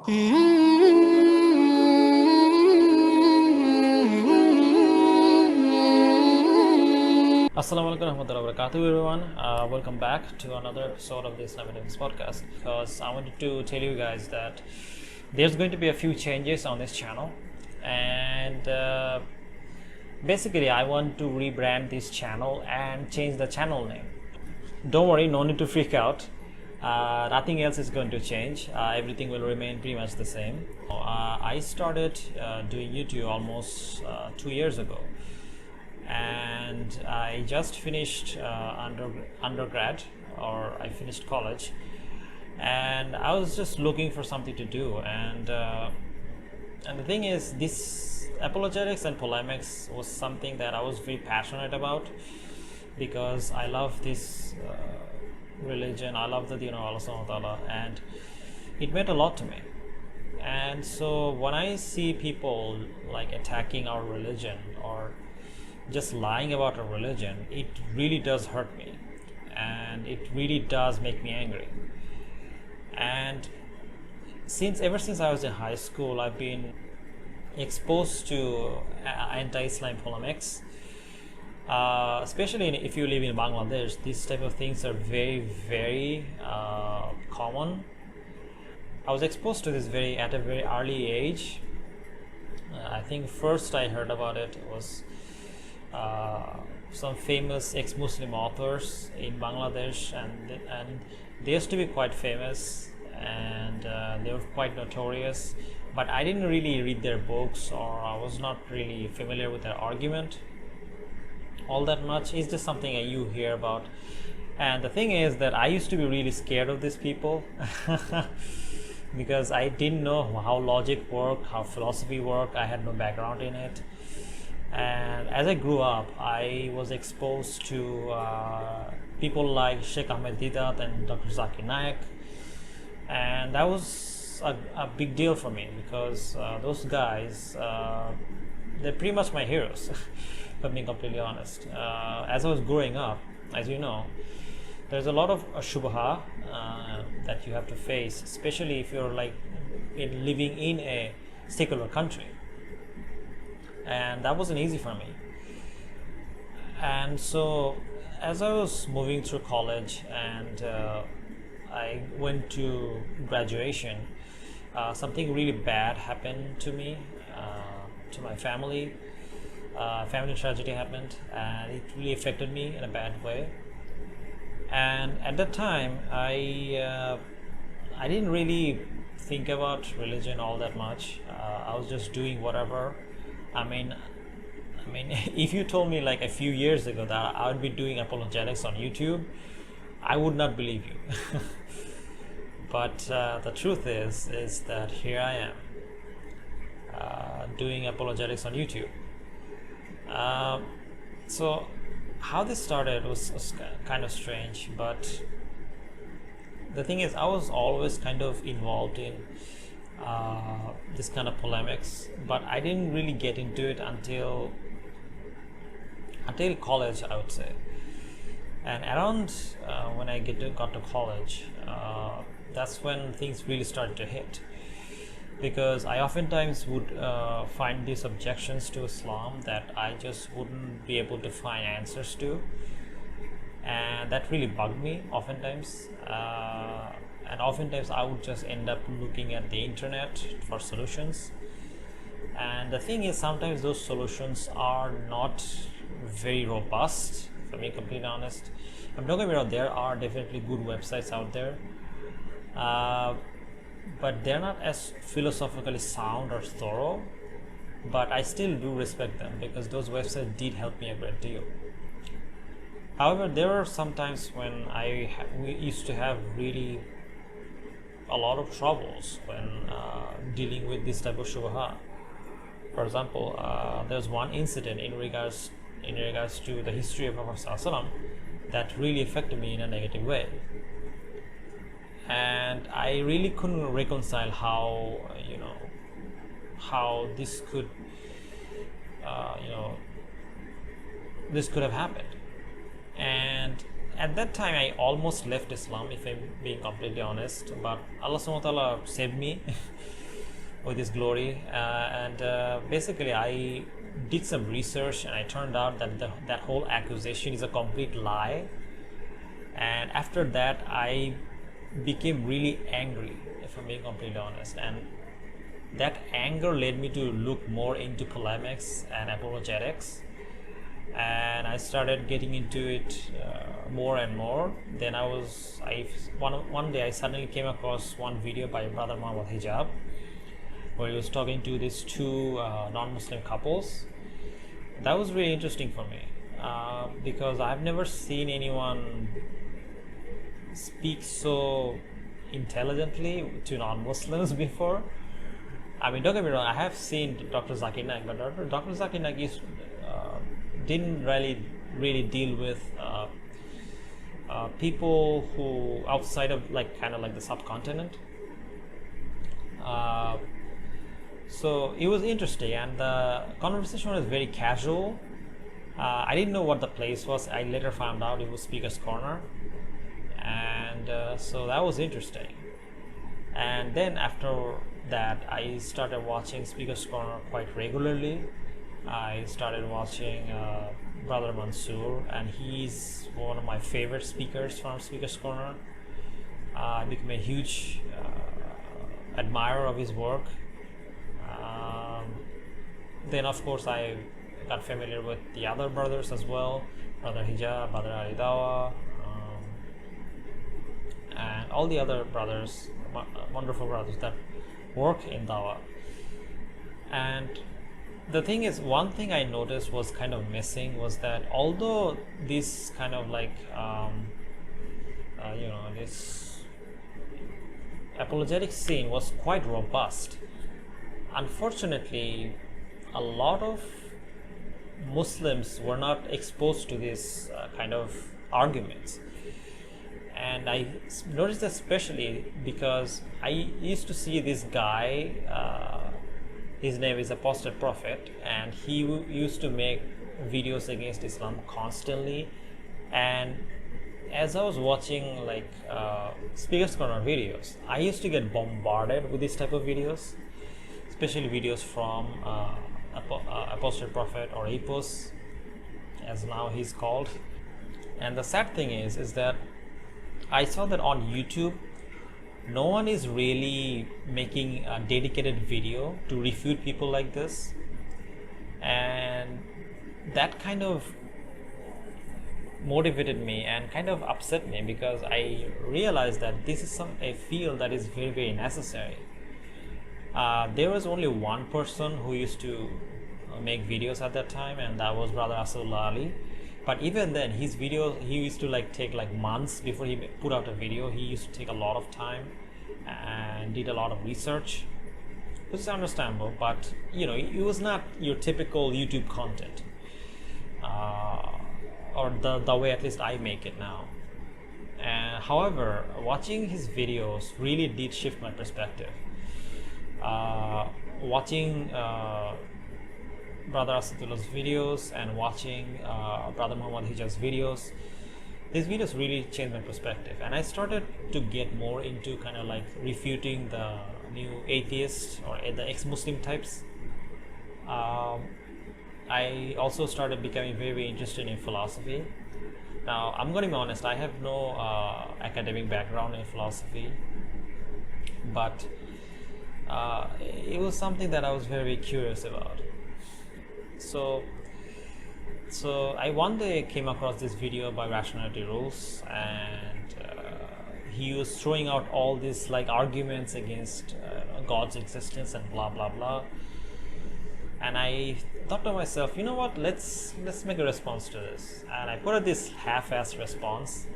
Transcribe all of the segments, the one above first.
Assalamu alaikum warahmatullahi wabarakatuh, everyone. Welcome back to another episode of the Islamic podcast. Because I wanted to tell you guys that there's going to be a few changes on this channel, and basically I want to rebrand this channel and change the channel name. Don't worry, no need to freak out. Nothing else is going to change. Everything will remain pretty much the same. I started doing YouTube almost 2 years ago, and I just finished undergrad, or I finished college, and I was just looking for something to do. And the thing is, this apologetics and polemics was something that I was very passionate about, because I love this religion. I love the deen of Allah subhanahu wa ta'ala, and it meant a lot to me. And so when I see people like attacking our religion or just lying about our religion, it really does hurt me, and it really does make me angry. And ever since I was in high school, I've been exposed to anti-Islam polemics. Especially if you live in Bangladesh, these type of things are very, very common. I was exposed to this at a very early age. I think first I heard about it was some famous ex-Muslim authors in Bangladesh, and they used to be quite famous, and they were quite notorious. But I didn't really read their books, or I was not really familiar with their argument all that much. It's just something that you hear about. And the thing is that I used to be really scared of these people because I didn't know how logic worked, how philosophy worked. I had no background in it. And as I grew up, I was exposed to people like Sheikh Ahmed Didat and Dr. Zakir Naik, and that was a big deal for me, because those guys, they're pretty much my heroes. If being completely honest. As I was growing up, as you know, there's a lot of shubha that you have to face, especially if you're living in a secular country, and that wasn't easy for me. And so as I was moving through college and I went to graduation, something really bad happened to me, to my family. Family tragedy happened, and it really affected me in a bad way. And at that time, I didn't really think about religion all that much. I was just doing whatever. I mean, if you told me like a few years ago that I would be doing apologetics on YouTube, I would not believe you. But the truth is that here I am doing apologetics on YouTube. So how this started was kind of strange, but the thing is, I was always kind of involved in this kind of polemics, but I didn't really get into it until college, I would say. And around when I got to college, that's when things really started to hit, because I oftentimes would find these objections to Islam that I just wouldn't be able to find answers to, and that really bugged me oftentimes. And oftentimes I would just end up looking at the internet for solutions. And the thing is, sometimes those solutions are not very robust, if I'm being completely honest. I'm not going to be wrong, there are definitely good websites out there, but they're not as philosophically sound or thorough. But I still do respect them, because those websites did help me a great deal. However, there are some times when we used to have really a lot of troubles when dealing with this type of shubha. For example, there's one incident in regards to the history of Prophet ﷺ that really affected me in a negative way. And I really couldn't reconcile how this could this could have happened. And at that time I almost left Islam, if I'm being completely honest, but Allah subhanahu wa ta'ala saved me with his glory. And basically, I did some research, and I turned out that that whole accusation is a complete lie. And after that, I became really angry, if I'm being completely honest. And that anger led me to look more into polemics and apologetics, and I started getting into it more and more. Then one day I suddenly came across one video by Brother Muhammad Hijab, where he was talking to these two non-Muslim couples. That was really interesting for me, because I've never seen anyone speak so intelligently to non-Muslims before. I mean, don't get me wrong, I have seen Dr. Zakir Naik, but Dr. Zakir Naik didn't really deal with people who outside of kind of the subcontinent. So it was interesting, and the conversation was very casual. I didn't know what the place was. I later found out it was Speaker's Corner, and so that was interesting. And then after that, I started watching Speaker's Corner quite regularly. I started watching Brother Mansoor, and he's one of my favorite speakers from Speaker's Corner. I became a huge admirer of his work. Then of course I got familiar with the other brothers as well, Brother Hijab, Brother Ali Dawa, and all the other brothers, wonderful brothers that work in Dawa. And the thing is, one thing I noticed was kind of missing was that although this kind of this apologetic scene was quite robust, unfortunately a lot of Muslims were not exposed to this kind of arguments. And I noticed especially because I used to see this guy, his name is Apostate Prophet, and he used to make videos against Islam constantly. And as I was watching Speaker's Corner videos, I used to get bombarded with this type of videos, especially videos from Apostate Prophet, or Apos as now he's called. And the sad thing is that I saw that on YouTube no one is really making a dedicated video to refute people like this, and that kind of motivated me and kind of upset me, because I realized that this is a field that is very, very necessary. There was only one person who used to make videos at that time, and that was Brother Asadullah Ali. But even then, his videos, he used to take months before he put out a video. He used to take a lot of time and did a lot of research, which is understandable, but it was not your typical YouTube content, or the way at least I make it now. And however, watching his videos really did shift my perspective. Watching Brother Asadullah's videos and watching Brother Muhammad Hijab's videos, these videos really changed my perspective, and I started to get more into kind of refuting the new atheists or the ex-Muslim types. I also started becoming very, very interested in philosophy. Now, I'm going to be honest, I have no academic background in philosophy, but it was something that I was very curious about. So I one day came across this video by Rationality Rules, and he was throwing out all these arguments against God's existence and blah blah blah. And I thought to myself, you know what, let's make a response to this. And I put out this half-assed response.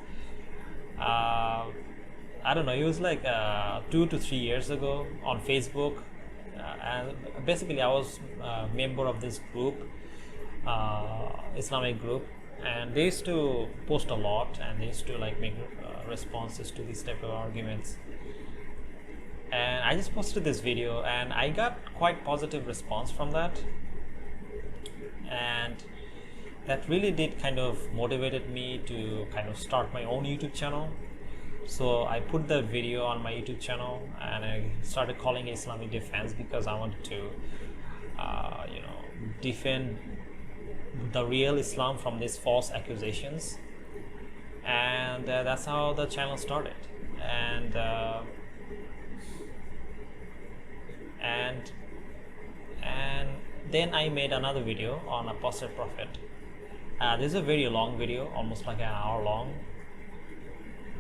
I don't know, it was 2 to 3 years ago on Facebook. And basically I was a member of this group, Islamic group, and they used to post a lot, and they used to make responses to these type of arguments. And I just posted this video, and I got quite positive response from that, and that really did kind of motivated me to kind of start my own YouTube channel. So I put the video on my YouTube channel and I started calling it Islamic defense because I wanted to defend the real Islam from these false accusations. And that's how the channel started. And then I made another video on apostate prophet. This is a very long video, almost like an hour long.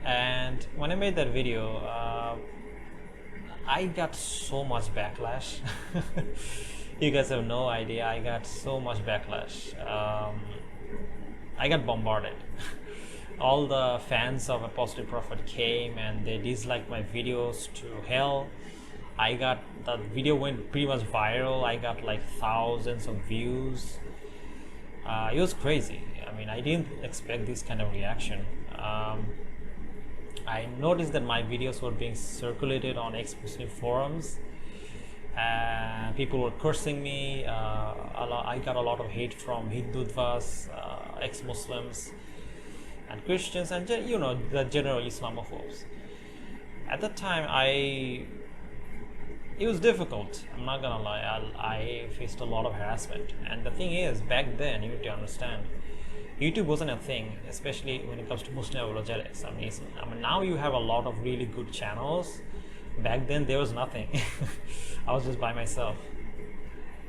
And when I made that video, I got so much backlash. You guys have no idea. I got so much backlash. I got bombarded. All the fans of apostate prophet came and they disliked my videos to hell. The video went pretty much viral. I got like thousands of views. It was crazy. I mean, I didn't expect this kind of reaction. I noticed that my videos were being circulated on ex-Muslim forums. People were cursing me. I got a lot of hate from Hindutvas, ex-Muslims, and Christians, and the general Islamophobes. At that time, it was difficult. I'm not gonna lie. I faced a lot of harassment, and the thing is, back then, you need to understand, YouTube wasn't a thing, especially when it comes to Muslim apologetics. I mean, now you have a lot of really good channels. Back then, there was nothing. I was just by myself,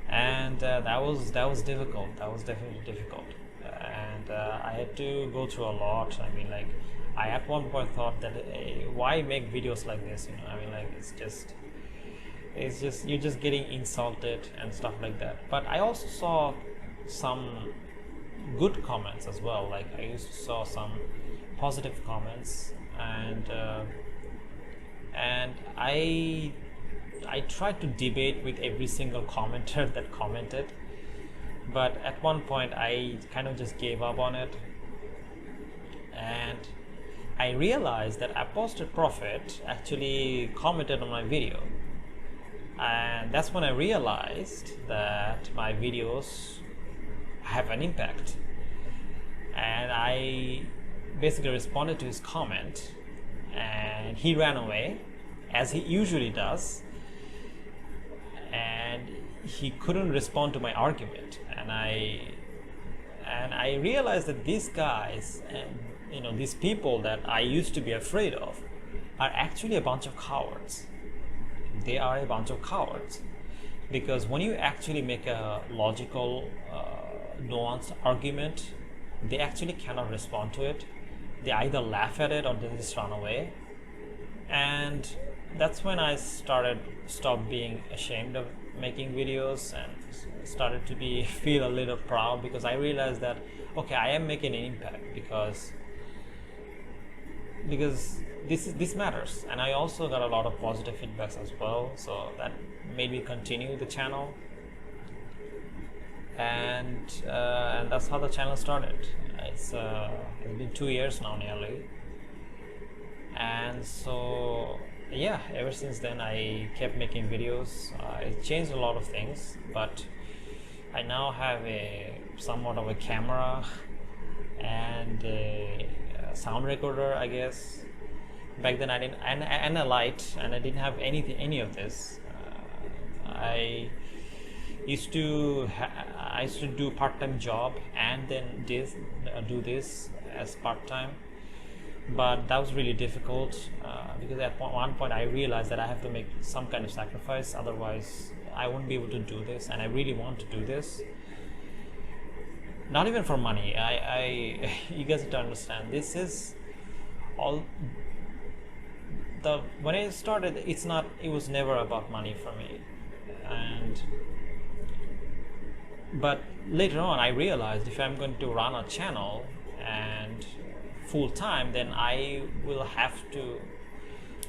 and that was difficult. That was definitely difficult, and I had to go through a lot. I mean, like, I at one point thought that why make videos like this? I mean, like, it's just you're just getting insulted and stuff like that. But I also saw some good comments as well. Like, I saw some positive comments, and I tried to debate with every single commenter that commented, but at one point I kind of just gave up on it, and I realized that apostate prophet actually commented on my video, and that's when I realized that my videos have an impact. And I basically responded to his comment, and he ran away, as he usually does, and he couldn't respond to my argument. And I realized that these guys, and these people that I used to be afraid of, are actually a bunch of cowards. They are a bunch of cowards, because when you actually make a logical, nuanced argument, they actually cannot respond to it. They either laugh at it or they just run away. And that's when I stopped being ashamed of making videos and started to feel a little proud, because I realized that, okay, I am making an impact because this matters. And I also got a lot of positive feedbacks as well, so that made me continue the channel. And that's how the channel started. It's been 2 years now nearly, and so yeah, ever since then I kept making videos. I changed a lot of things, but I now have somewhat of a camera and a sound recorder, I guess. Back then I didn't, and a light, and I didn't have any of this. I used to do part-time job and then do this as part-time, but that was really difficult, because at one point I realized that I have to make some kind of sacrifice, otherwise I won't be able to do this. And I really want to do this, not even for money. You guys have to understand, this is all when I started, it was never about money for me. But later on I realized, if I'm going to run a channel and full time, then I will have to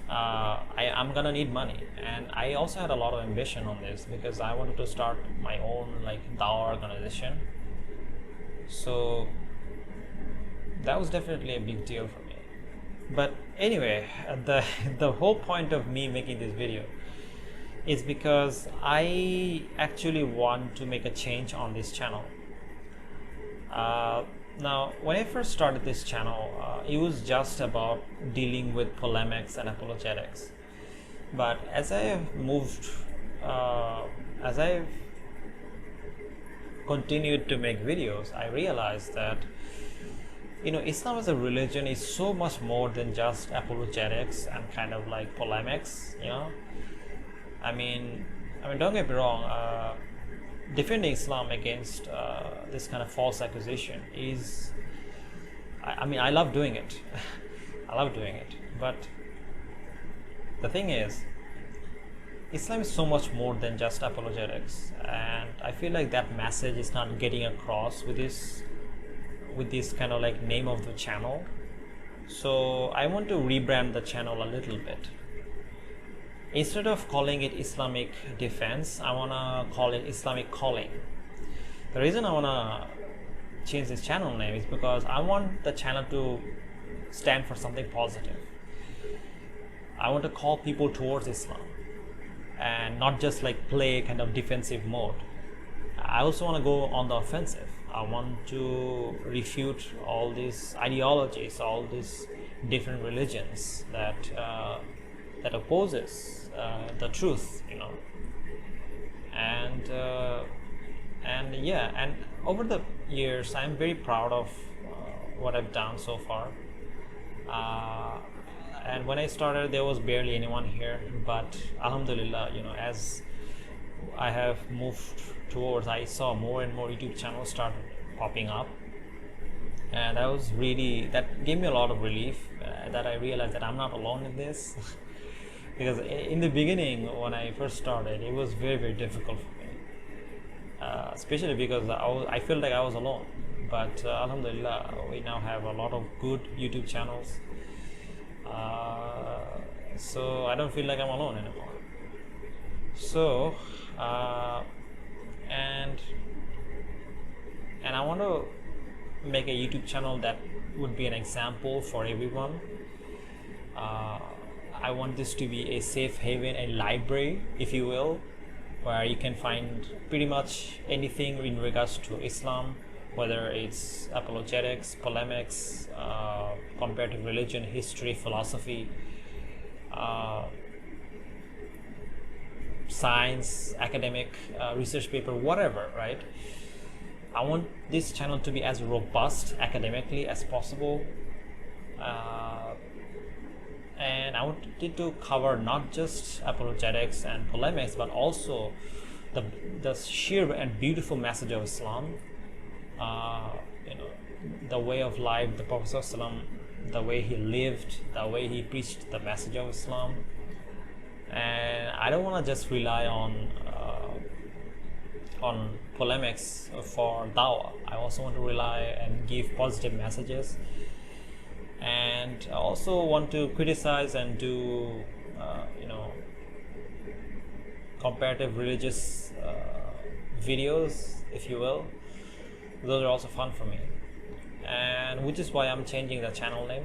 I'm gonna need money. And I also had a lot of ambition on this, because I wanted to start my own Daee organization. So that was definitely a big deal for me. But anyway, the whole point of me making this video is because I actually want to make a change on this channel. Now, when I first started this channel, it was just about dealing with polemics and apologetics. But as I have moved, as I've continued to make videos, I realized that Islam as a religion is so much more than just apologetics and kind of like polemics. I mean, don't get me wrong. Defending Islam against this kind of false accusation is, I love doing it. I love doing it. But the thing is, Islam is so much more than just apologetics, and I feel like that message is not getting across with this kind of like name of the channel. So I want to rebrand the channel a little bit. Instead of calling it Islamic Defense, I want to call it Islamic Calling. The reason I want to change this channel name is because I want the channel to stand for something positive. I want to call people towards Islam and not just like play kind of defensive mode. I also want to go on the offensive. I want to refute all these ideologies, all these different religions that opposes the truth, and over the years I'm very proud of what I've done so far. And when I started, there was barely anyone here, but alhamdulillah, as I have moved towards, I saw more and more YouTube channels started popping up, and that gave me a lot of relief, that I realized that I'm not alone in this. Because in the beginning, when I first started, it was very, very difficult for me, especially because I felt like I was alone. But alhamdulillah, we now have a lot of good YouTube channels, so I don't feel like I'm alone anymore. So and I want to make a YouTube channel that would be an example for everyone. I want this to be a safe haven, a library, if you will, where you can find pretty much anything in regards to Islam, whether it's apologetics, polemics, comparative religion, history, philosophy, science, academic, research paper, whatever, right? I want this channel to be as robust academically as possible. And I wanted to cover not just apologetics and polemics, but also the sheer and beautiful message of Islam. The way of life, the Prophet ﷺ, the way he lived, the way he preached the message of Islam. And I don't want to just rely on polemics for dawah. I also want to rely and give positive messages. And I also want to criticize and do, comparative religious videos, if you will. Those are also fun for me, and which is why I'm changing the channel name.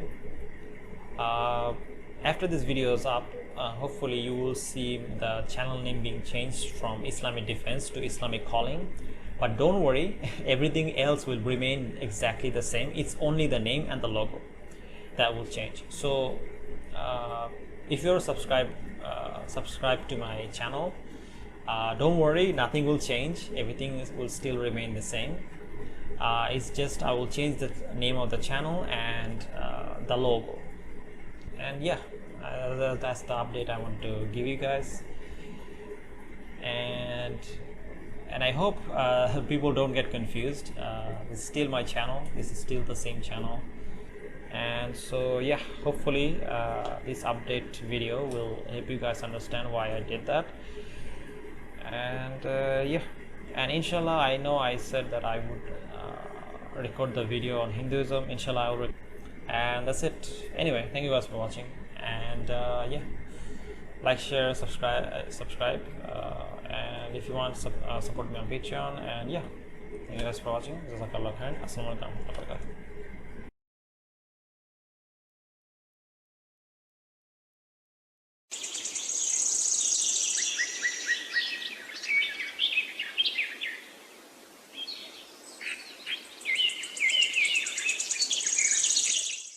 After this video is up, hopefully you will see the channel name being changed from Islamic Defense to Islamic Calling. But don't worry, everything else will remain exactly the same. It's only the name and the logo that will change. So if you're subscribed to my channel, don't worry, nothing will change. Everything will still remain the same. It's just I will change the name of the channel and the logo. And yeah, that's the update I want to give you guys. And I hope people don't get confused. This is still my channel. This is still the same channel. And so yeah, hopefully this update video will help you guys understand why I did that. And yeah, and inshallah, I know I said that I would record the video on Hinduism. Inshallah, I will. And that's it. Anyway, thank you guys for watching. And yeah, like, share, subscribe. And if you want, support me on Patreon. And yeah, thank you guys for watching. Jazakallah khair. Assalamu alaikum warahmatullahi wabarakatuh.